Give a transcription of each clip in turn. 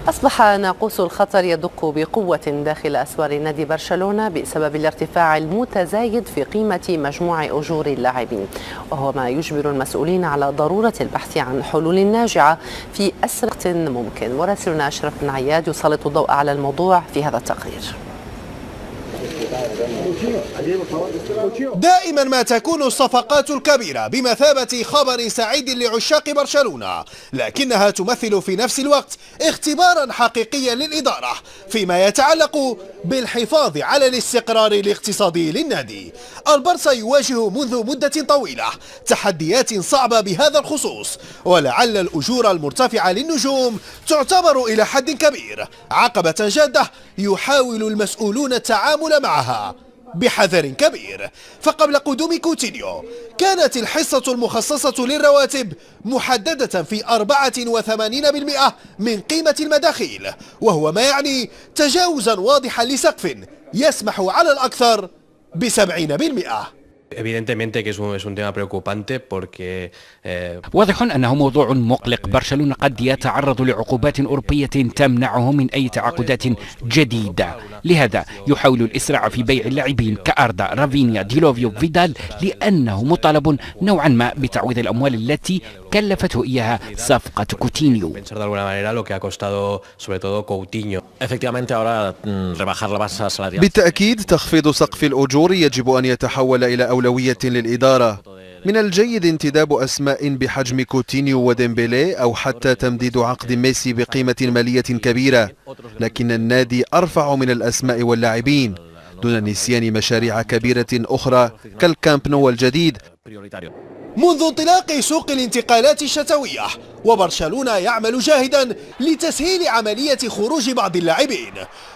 أصبح ناقوس الخطر يدق بقوة داخل أسوار نادي برشلونة بسبب الارتفاع المتزايد في قيمة مجموع أجور اللاعبين، وهو ما يجبر المسؤولين على ضرورة البحث عن حلول ناجعة في أسرع وقت ممكن. وراسلنا أشرف بن عياد يسلط الضوء على الموضوع في هذا التقرير. دائما ما تكون الصفقات الكبيرة بمثابة خبر سعيد لعشاق برشلونة، لكنها تمثل في نفس الوقت اختبارا حقيقيا للإدارة فيما يتعلق بالحفاظ على الاستقرار الاقتصادي للنادي. البارسا يواجه منذ مدة طويلة تحديات صعبة بهذا الخصوص، ولعل الأجور المرتفعة للنجوم تعتبر إلى حد كبير عقبة جادة يحاول المسؤولون التعامل معها بحذر كبير. فقبل قدوم كوتينيو كانت الحصة المخصصة للرواتب محددة في 84% من قيمة المداخيل، وهو ما يعني تجاوزا واضحا لسقف يسمح على الأكثر ب70%. Evidentemente que es un tema preocupante porque واضح أنه موضوع مقلق. برشلونة قد يتعرض لعقوبات أوروبية تمنعه من أي تعاقدات جديدة، لهذا يحاول الإسراع في بيع اللاعبين كأردا، رافينيا، ديلوفيو، فيدال، لأنه مطالب نوعا ما بتعويض الأموال التي كلفته إياها صفقة كوتينيو. بالتأكيد تخفيض سقف الأجور يجب أن يتحول إلى أولوية للإدارة. من الجيد انتداب أسماء بحجم كوتينيو وديمبيلي أو حتى تمديد عقد ميسي بقيمة مالية كبيرة، لكن النادي أرفع من الأسماء واللاعبين دون نسيان مشاريع كبيرة أخرى كالكامب نو الجديد. منذ انطلاق سوق الانتقالات الشتوية وبرشلونة يعمل جاهدا لتسهيل عملية خروج بعض اللاعبين.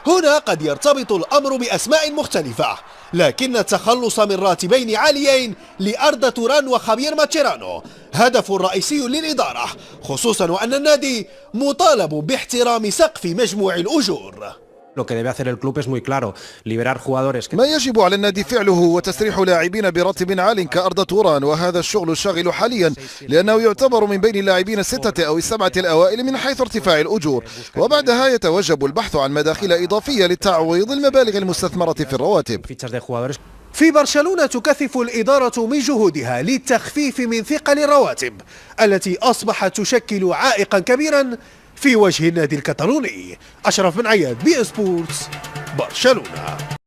هنا قد يرتبط الأمر بأسماء مختلفة، لكن التخلص من راتبين عاليين لأردا توران وخابير ماتشيرانو هدف رئيسي للإدارة، خصوصا وأن النادي مطالب باحترام سقف مجموع الأجور. ما يجب على النادي فعله هو تسريح لاعبين براتب عال كأردا توران، وهذا الشغل الشاغل حاليا لأنه يعتبر من بين اللاعبين الستة أو السبعة الأوائل من حيث ارتفاع الأجور، وبعدها يتوجب البحث عن مداخيل إضافية لتعويض المبالغ المستثمرة في الرواتب. في برشلونة تكثف الإدارة من جهودها للتخفيف من ثقل الرواتب التي أصبحت تشكل عائقا كبيرا في وجه النادي الكتالوني. أشرف بن عياد، بي سبورتس، برشلونة.